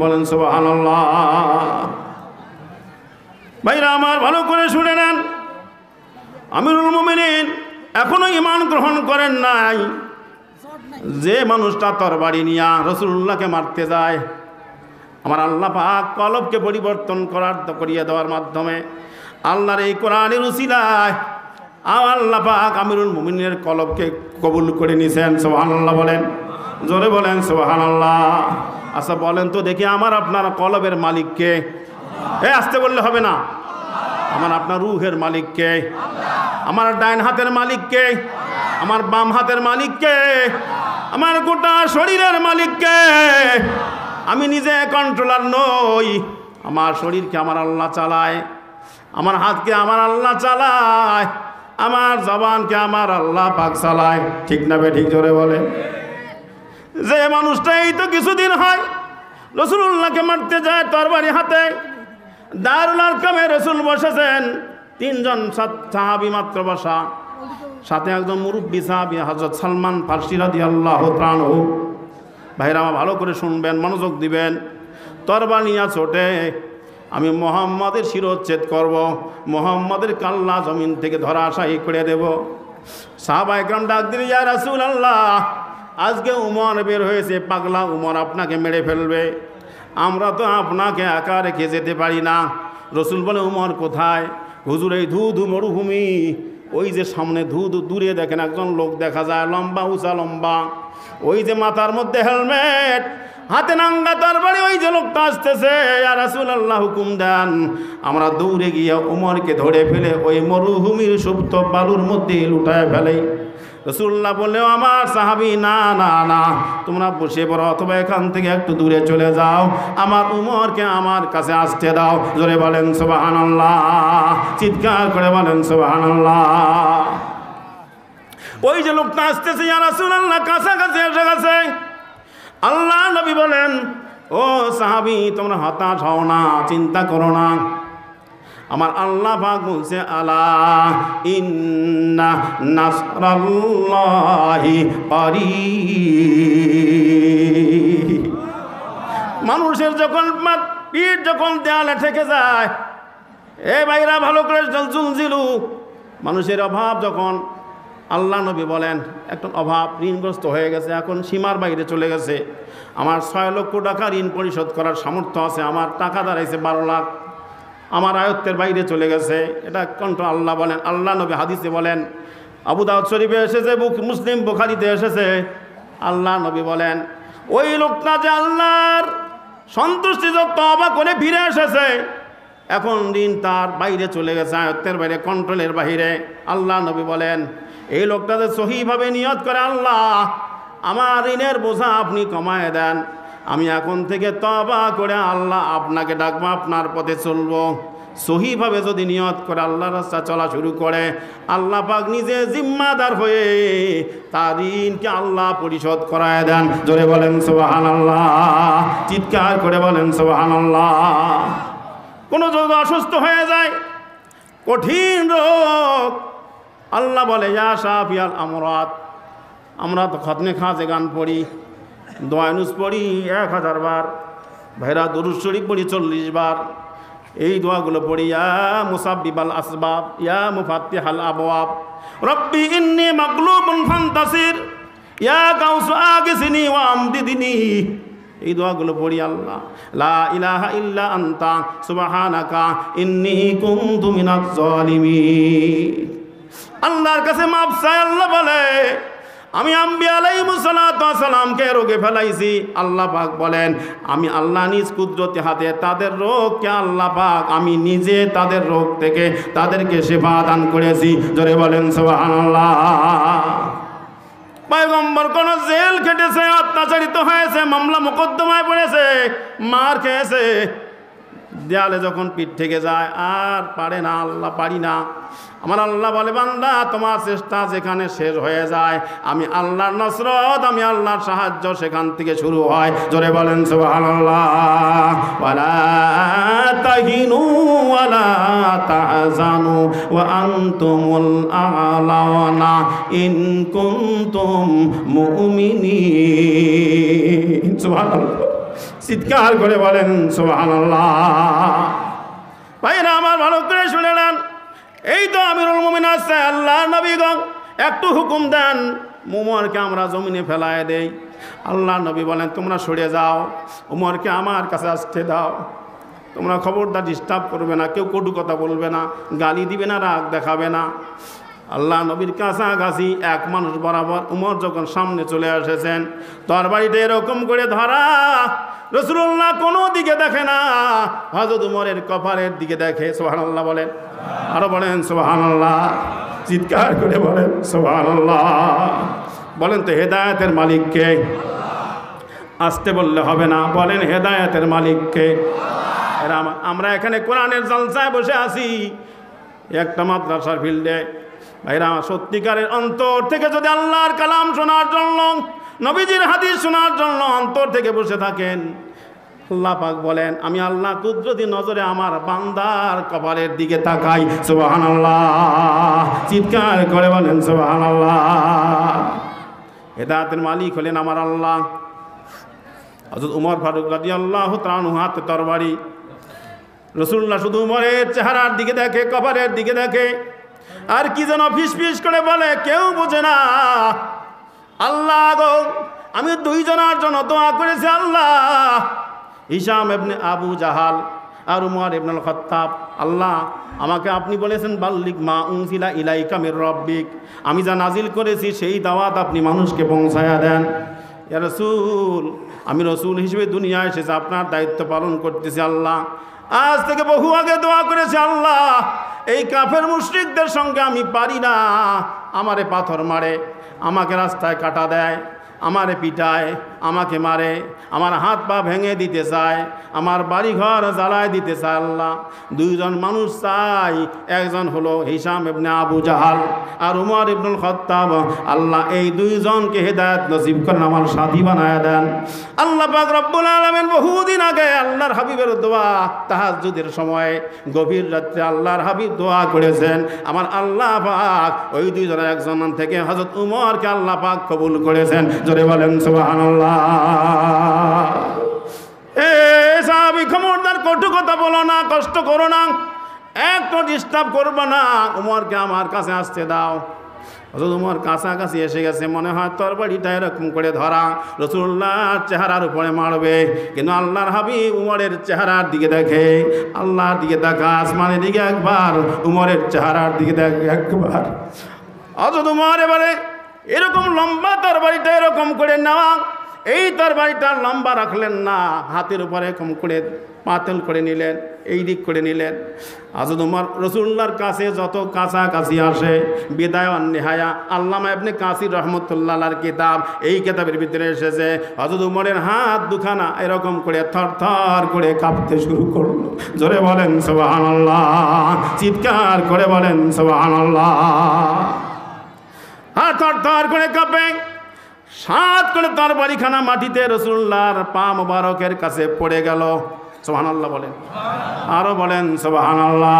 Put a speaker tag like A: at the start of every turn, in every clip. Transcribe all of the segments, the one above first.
A: বলেন সুবহানাল্লাহ। ভাইরা আমার, ভালো করে শুনে নেন, আমিরুল মুমিনিন এখনো ঈমান গ্রহণ করেন নাই। যে মানুষটা তরবারি নিয়ে রাসূলুল্লাহকে মারতে যায়, আমার আল্লাহ পাক কলবকে পরিবর্তন করিয়ে দেওয়ার মাধ্যমে আল্লাহর এই কোরআনের উসিলায় আল্লাহ পাক আমিরুল মুমিনের কলবকে কবুল করে নিছেন। সুবহানাল্লাহ বলেন, জোরে বলেন সুবহানাল্লাহ। আচ্ছা বলেন তো দেখি, আমার আপনার কলবের মালিককে? আসতে বললে হবে না। আমার আপনার রুহের মালিককে? আমার ডাইন হাতের মালিককে? আমার বাম হাতের মালিককে? আমার গোটা শরীরের মালিককে? আমি নিজে কন্ট্রোলার নই, আমার শরীরকে আমার আল্লাহ চালায়, আমার হাতকে আমার আল্লাহ চালায়, আমার জবানকে আমার আল্লাহ পাক চালায়। ঠিক না বে ঠিক? জোরে বলে। যে মানুষটা এই তো কিছুদিন হয় রাসূলুল্লাহকে মারতে যায় তরবারি হাতে, দারুল আরকামে রাসূল বসেছেন, তিনজন সাহাবী মাত্র বসা, সাথে একজন মুরব্বী সাহাবী হযরত সালমান ফারসি রাদিয়াল্লাহু তাআলা আনহু। ভাইরা আমার ভালো করে শুনবেন, মনোযোগ দিবেন। তরবারি নিয়ে ছোটে, আমি মুহাম্মাদের শিরোচ্ছেদ করব, মুহাম্মাদের কাল্লা জমিন থেকে ধরাশায়ী করে দেব। সাহাবায়ে কেরাম ডাক দিলেন, ইয়া রাসূলুল্লাহ, আজকে উমর বের হয়েছে, পাগলা উমর আপনাকে মেরে ফেলবে, আমরা তো আপনাকে একা রেখে যেতে পারি না। রসুল বলে, উমর কোথায়? হুজুর এই ধু মরুভূমি, ওই যে সামনে দূরে দেখেন একজন লোক দেখা যায়, লম্বা উঁচা লম্বা, ওই যে মাথার মধ্যে হেলমেট, হাতে নাঙ্গা তরবারি, ওই যে লোকটা আসতেছে। ইয়া রাসূলুল্লাহ হুকুম দেন, আমরা দৌড়ে গিয়ে উমরকে ধরে ফেলে ওই মরুভূমির সুপ্ত বালুর মধ্যে লুটায় ফেলে। রাসূলুল্লাহ বললেও, আমার সাহাবী, না না না, তোমরা বসে পড়ো, অথবা এখান থেকে একটু দূরে চলে যাও, আমার উমরকে আমার কাছে আসতে দাও। জোরে বলেন সুবহানাল্লাহ, চিৎকার করে বলেন সুবহানাল্লাহ। ওই যে লোকটা আসতেছে, ইয়া রাসূলুল্লাহ কাছাকাছি এসে গেছে। আল্লাহ নবী বলেন, ও সাহাবী, তোমরা হতাশ হও না, চিন্তা করো না, আমার আল্লাহ পাক বলছে, আলা ইন্না নাসরাল্লাহি করিব। মানুষের যখন পিঠ যখন দেয়ালে ঠেকে যায়, এ ভাইরা ভালো করে জুলজিলু, মানুষের অভাব যখন, আল্লাহ নবী বলেন, একটা অভাব, ঋণগ্রস্ত হয়ে গেছে, এখন সীমার বাইরে চলে গেছে, আমার 6 লক্ষ টাকা ঋণ পরিশোধ করার সামর্থ্য আছে, আমার টাকা দাঁড়াইছে 12 লাখ, আমার আয়ত্তের বাইরে চলে গেছে, এটা কন্ট্রোল আল্লাহ বলেন। আল্লাহ নবী হাদিসে বলেন, আবু দাউদ শরীফে এসেছে, মুসলিম বুখারীতে এসেছে, আল্লাহ নবী বলেন, ওই লোকটা যে আল্লাহর সন্তুষ্টি তওবা করে ফিরে এসেছে, এখন ঋণ তার বাইরে চলে গেছে, আয়ত্তের বাইরে, কন্ট্রোলের বাইরে। আল্লাহ নবী বলেন, এই লোকটা যে সহিভাবে নিয়ত করে, আল্লাহ আমার ঋণের বোঝা আপনি কমায় দেন, আমি এখন থেকে তওবা করে আল্লাহ আপনাকে ডাকবো, আপনার পথে চলবো। সহিভাবে যদি নিয়ত করে আল্লাহর রাস্তা চলা শুরু করে, আল্লাহ পাক নিজে জিম্মাদার হয়ে তার ঋণকে আল্লাহ পরিশোধ করায় দেন। জোরে বলেন সুবহানাল্লাহ, চিৎকার করে বলেন সুবহানাল্লাহ। কোনো যদি অসুস্থ হয়ে যায়, কঠিন রোগ, আল্লাহ বলে, ইয়া শাফিয়াল আমরাত, আমরা তো খতনে খাজে গান পড়ি, দোয়া নুস পড়ি 1000 বার, ভাইরা দুরূদ শরীফ পড়ি 40 বার, এই দোয়াগুলো পড়ি, ইয়া মুসাব্বিবাল আসবাব, ইয়া মুফাত্তিহাল আবওয়াব, রব্বি ইন্নী মাগলুবুন ফান্তাসির, ইয়া গাউসু আগিসনি ওয়া আমদিদনি, এই দোয়াগুলো পড়ি। আল্লাহ, লা ইলাহা ইল্লা আনতা সুবহানাকা ইন্নী কুনতু মিনাজ জালিমিন। আল্লাহর কাছে মাপ চাই। আল্লাহ বলে, আমি আম্বিয়া আলাইহিমুস সালাতু ওয়াস সালামকে রোগে ফেলাইছি। আল্লাহ পাক বলেন, আমি আল্লাহ নিজ কুদরতি হাতে তাদের রোগকে আল্লাহ পাক আমি নিজে তাদের রোগ থেকে তাদেরকে শিফা দান করেছি। জোরে বলেন সুবহানাল্লাহ। পয়গম্বর কোন জেল খেটেছে, অত্যাচারিত হয়েছে, মামলা মোকদ্দমায় পড়েছে, মার খেয়েছে, দেয়ালে যখন পিঠ থেকে যায় আর পারে না, আল্লাহ পারি না, আমার আল্লাহ বলে, বান্দা তোমার চেষ্টা যেখানে শেষ হয়ে যায়, আমি আল্লাহর নসরত, আমি আল্লাহর সাহায্য সেখান থেকে শুরু হয়। জোরে বলেন সুবহানাল্লাহ। ওয়ালা তাহিনু ওয়ালা তাহজানু ওয়া আনতুমুল আ'লাউনা ইন কুনতুম মুমিনিন। সুবহানাল্লাহ, চিৎকার করে বলেন সুবহানাল্লাহ। ভাইরা আমার ভালো করে শুনে নেন, এই তো আমিরুল মুমিনিন আছে আল্লাহ নবীগণ একটু হুকুম দেন উমরকে আমরা জমিনে ফেলায় দেই। আল্লাহ নবী বলেন তোমরা সরে যাও, উমরকে আমার কাছে আসতে দাও, তোমরা খবরদার ডিস্টার্ব করবে না, কেউ কটু কথা বলবে না, গালি দিবে না, রাগ দেখাবে না। আল্লাহ নবীর কাছাকাছি এক মানুষ বরাবর উমর যখন সামনে চলে এসেছেন, তরবারিটা এরকম করে ধরা, রাসূলুল্লাহ কোনো দিকে দেখে না, হযরত উমরের কপালের দিকে দেখে। সুবহানাল্লাহ বলেন, আরো বলেন সুবহানাল্লাহ, চিৎকার করে বলেন সুবহানাল্লাহ। বলেন তো হেদায়েতের মালিক কে? আসতে বললে হবে না, বলেন হেদায়েতের মালিক কে? আমরা এখানে কোরআনের জলসায় বসে আছি একটা মাদ্রাসার ফিল্ডে। ভাইরা সত্যিকারের অন্তর থেকে যদি আল্লাহর কালাম শোনার জন্য, নবীজির হাদিস শোনার জন্য অন্তর থেকে বসে থাকেন, আল্লাহ পাক বলেন আমি আল্লাহ কুদরতি নজরে আমার বান্দার কপালের দিকে তাকাই। সুবহানাল্লাহ, চিৎকার করে বলেন সুবহানাল্লাহ। হেদায়েতের মালিক হলেন আমার আল্লাহ। হযরত উমর ফারুক রাদিয়াল্লাহু তাআলা আনহু হাতে তরবারি, রাসূলুল্লাহ শুধু উমরের চেহারার দিকে দেখে, কপালের দিকে দেখে, আর কি যেন ফিস ফিস করে বলে, কেউ বোঝে না। আল্লাহ গো, আমি দুইজনের জন্য দোয়া করেছি, আল্লাহ হিশাম ইবনে আবু জাহাল আর উমর ইবনুল খাত্তাব, আল্লাহ আমাকে আপনি বলেছেন বাল্লিগ মা উনজিলা ইলাইকা মির রাব্বিক, আমি যা নাজিল করেছি সেই দাওয়াত আপনি মানুষকে পৌঁছায়া দেন। ইয়া রাসূল, আমি রাসূল হিসেবে দুনিয়ায় এসেছি, আপনার দায়িত্ব পালন করতেছি। আল্লাহ আজ থেকে বহু আগে দোয়া করেছি, আল্লাহ এই কাফের মুশরিকদের সঙ্গে আমি পারি না, আমারে পাথর মারে, আমাকে রাস্তায় কাটা দেয়, আমারে পিটায়, আমাকে মারে, আমার হাত পা ভেঙে দিতে চায়, আমার বাড়িঘর জ্বালায় দিতে চায়। আল্লাহ দুইজন মানুষ চাই, একজন হলো হিশাম ইবনে আবু জাহাল আর উমর ইবনুল খাত্তাব। আল্লাহ এই দুইজনকে হেদায়েত নসিব করেন, আমার সাথী বানায় দেন। আল্লাহ পাক রব্বুল আলামিন বহুদিন আগে আল্লাহর হাবিবের দোয়া, তাহাজ্জুদের সময় গভীর রাত্রে আল্লাহর হাবিব দোয়া করেছেন, আমার আল্লাহ পাক ওই দুইজনের একজন থেকে হযরত উমরকে আল্লাহ পাক কবুল করেছেন। জোরে বলেন সুবহানাল্লাহ। এ সাহাবী, খবরদার কটু কথা বলো না, কষ্ট করো না, একটু ডিস্টার্ব করবো না, উমরকে আমার কাছে আসতে দাও। হযরত উমর কাছাকাছি এসে গেছে, মনে হয় তরবারিটা এরকম করে ধরা, রাসূলুল্লাহর চেহারার উপরে মারবে, কিন্তু আল্লাহর হাবিব উমরের চেহারার দিকে দেখে, আল্লাহর দিকে দেখা, আসমানের দিকে একবার, উমরের চেহারার দিকে দেখে একবার। হযরত উমর এবারে এরকম লম্বা তরবারিটা এরকম করে নেওয়া, এই তরবারিটা লম্বা রাখলেন না, হাতের উপরে এরকম করে পাতল করে নিলেন, এই দিক করে নিলেন। হযরত উমর রাসূলুল্লাহর কাছে যত কাছাকাছি আসে, বিদায় ওয়ান নিহায়া আল্লামা ইবনে কাসির রাহমাতুল্লাহ আলাইহির কিতাব, এই কিতাবের ভিতরে এসেছে হযরত উমরের হাত দুখানা এরকম করে থরথর করে কাঁপতে শুরু করলো। জোরে বলেন সুবহানাল্লাহ, চিৎকার করে বলেন সুবহানাল্লাহ। হাত থরথর করে কাঁপে, সাত করে তরবারিখানা মাটিতে রাসূলুল্লাহর পা মোবারকের কাছে পড়ে গেল। সুবহানাল্লাহ বলেন, আরো বলেন সুবহানাল্লাহ।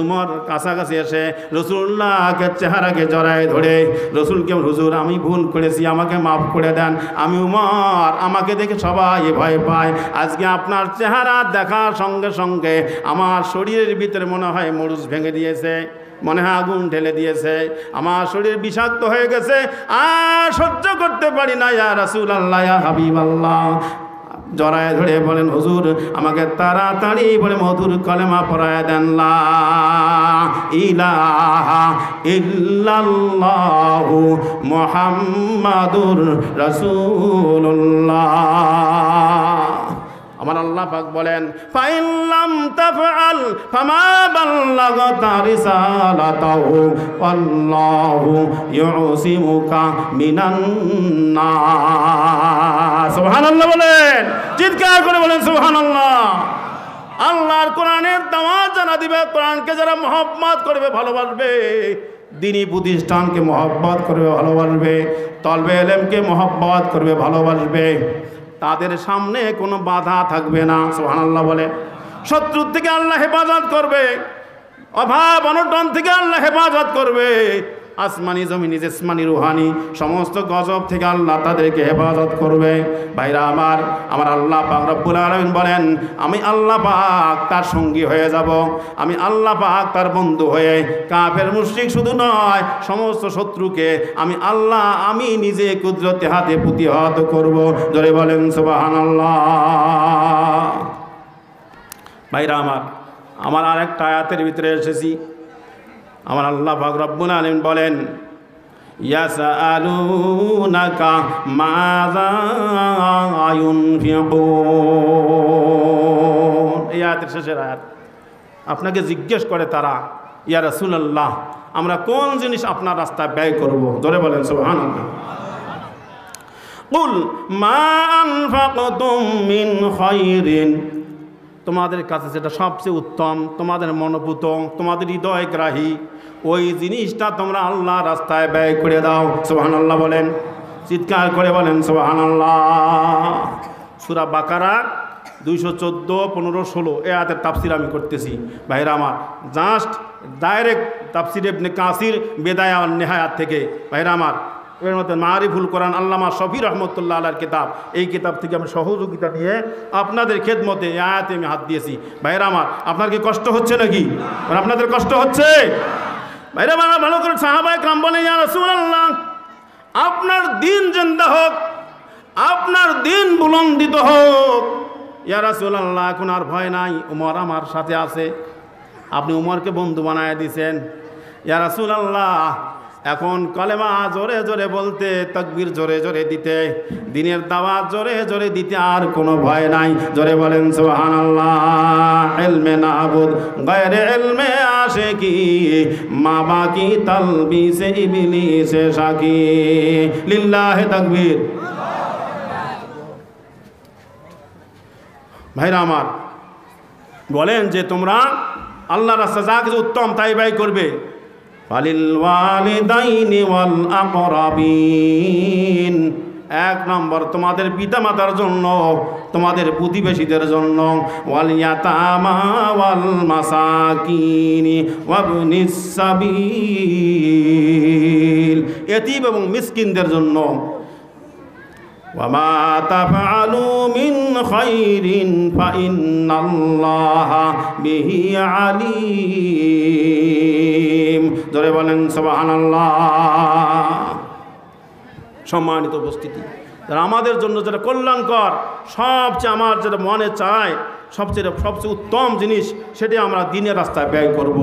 A: উমর কাছাকাছি এসে রাসূলুল্লাহকে চেহারাকে জড়ায় ধরে রাসূলকে, হুজুর আমি ভুল করেছি, আমাকে মাফ করে দেন, আমি উমর, আমাকে দেখে সবাই ভয় পায়, আজকে আপনার চেহারা দেখার সঙ্গে সঙ্গে আমার শরীরের ভিতরে মনে হয় মরুচ ভেঙে দিয়েছে, মনে হয় আগুন ঢেলে দিয়েছে, আমার শরীর বিষাক্ত হয়ে গেছে, আর সহ্য করতে পারি না, ইয়া রাসূলুল্লাহ, ইয়া হাবিবাল্লাহ। জড়ায় ধরে বলেন, হুজুর আমাকে তাড়াতাড়ি বলে মধুর কলেমা পড়ায় দেন, লা ইলাহা ইল্লাল্লাহু মুহাম্মাদুর রাসূলুল্লাহ। আমার আল্লাহ পাক বলেন, ফাইল্লাম তাফআল ফামা বাল্লাগতা রিসালাতাহু আল্লাহু ইউসিমুকা মিনান নাস। সুবহানাল্লাহ বলেন, চিৎকার করে বলেন সুবহানাল্লাহ। আল্লাহর কোরআনের দাওয়াত যারা দিবে, কোরআনকে যারা মহব্বত করবে, ভালোবাসবে, দ্বীনি প্রতিষ্ঠানকে মহব্বত করবে, ভালোবাসবে, তলবে ইলমকে মহব্বত করবে, ভালোবাসবে, তাদের সামনে কোনো বাধা থাকবে না। সুবহানাল্লাহ বলে, শত্রুর থেকে আল্লাহ হেফাজত করবে, অভাব অনটন থেকে আল্লাহ হেফাজত করবে, আসমানি জমিনি জিসমানি রুহানি সমস্ত গজব থেকে আল্লাহ তাদেরকে হেফাজত করবে। ভাইরা আমার আল্লাহ পাক রব্বুল আলামিন বলেন, আমি আল্লাহ পাক তার সঙ্গী হয়ে যাব, আমি আল্লাহ পাক তার বন্ধু হয়ে কাফের মুশরিক শুধু নয় সমস্ত শত্রুকে আমি নিজে কুদরতে হাতে প্রতিহত করব। জোরে বলেন সুবহানাল্লাহ। ভাইরা আমার আরেকটা আয়াতের ভিতরে এসেছি, আমার আল্লাহ পাক রব্বুল আলামিন বলেন, ইয়াসআলুনাকা মাযা ইউনফিকুন। এই আয়াতের শেষের আয়াত। আপনাকে জিজ্ঞেস করে তারা, ইয়া রাসূলুল্লাহ, আমরা কোন জিনিস আপনার রাস্তায় ব্যয় করব? জোরে বলেন সুবহানাল্লাহ। কুল মা আনফাকতুম মিন খায়রিন, তোমাদের কাছে যেটা সবচেয়ে উত্তম, তোমাদের মনোপুত, তোমাদের হৃদয়গ্রাহী, ওই জিনিসটা তোমরা আল্লাহ রাস্তায় ব্যয় করে দাও। সুবহানাল্লাহ বলেন, চিৎকার করে বলেন সুবহানাল্লাহ। সূরা বাকারা 214, 15, 16 এই আয়াতের তাফসীর আমি করতেছি। ভাইরা আমার, জাস্ট ডাইরেক্ট তাফসীর ইবনে কাসির বেদায়া ওয়ান নিহায়াত থেকে। ভাইরা আমার, এর মধ্যে মারিফুল কোরআন আল্লামা শফি রহমতুল্লাহ আলার কিতাব, এই কিতাব থেকে আমি সহযোগিতা নিয়ে আপনাদের খেদমতে এই আয়াতে আমি হাত দিয়েছি। ভাইরা আমার, আপনার কি কষ্ট হচ্ছে নাকি? আপনাদের কষ্ট হচ্ছে? ভাইরা আমার, ভালো করে সাহাবায়ে কেরাম বলেন, ইয়া রাসূলুল্লাহ, আপনার দিন জিন্দা হোক, আপনার দিন বুলন্দিত হোক। ইয়া রাসূলুল্লাহ, এখন আর ভয় নাই, উমর আমার সাথে আছে, আপনি উমরকে বন্ধু বানায় দিয়েছেন। ইয়া রাসূলুল্লাহ, এখন কলেমা জোরে জোরে বলতে, তাকবীর জোরে জোরে দিতে, দিনের দাওয়াত জোরে জোরে দিতে আর কোনো ভয় নাই। জোরে বলেন সুবহানাল্লাহ। ইলমে নাবুদ গায়রে ইলমে আশিকি, মা বাকি তালবিসে ইবলিসে শাকি, লিল্লাহি তাকবীর। ভাইরা আমার, বলেন যে তোমরা আল্লাহর রাস্তায় যা কিছু উত্তম তাই ব্যয় করবে। ফালিল ওয়ালিদাইনি ওয়াল আকরাবিন, 1 নম্বর তোমাদের পিতামাতার জন্য, তোমাদের প্রতিবেশীদের জন্য। ওয়াল ইয়াতামা ওয়াল মাসাকিনি ওয়াবনিস সাবিল, এতিম এবং মিসকিনদের জন্য। ওয়ামা তাফআলু মিন খায়রিন ফাইন্নাল্লাহা বিহি আলিম। জোরে বলেন সুবহানাল্লাহ। সম্মানিত উপস্থিতি, যারা আমাদের জন্য যেটা কল্যাণকর, সবচেয়ে আমার যেটা মনে চায় সবচেয়ে উত্তম জিনিস, সেটা আমরা দিনের রাস্তায় ব্যয় করব।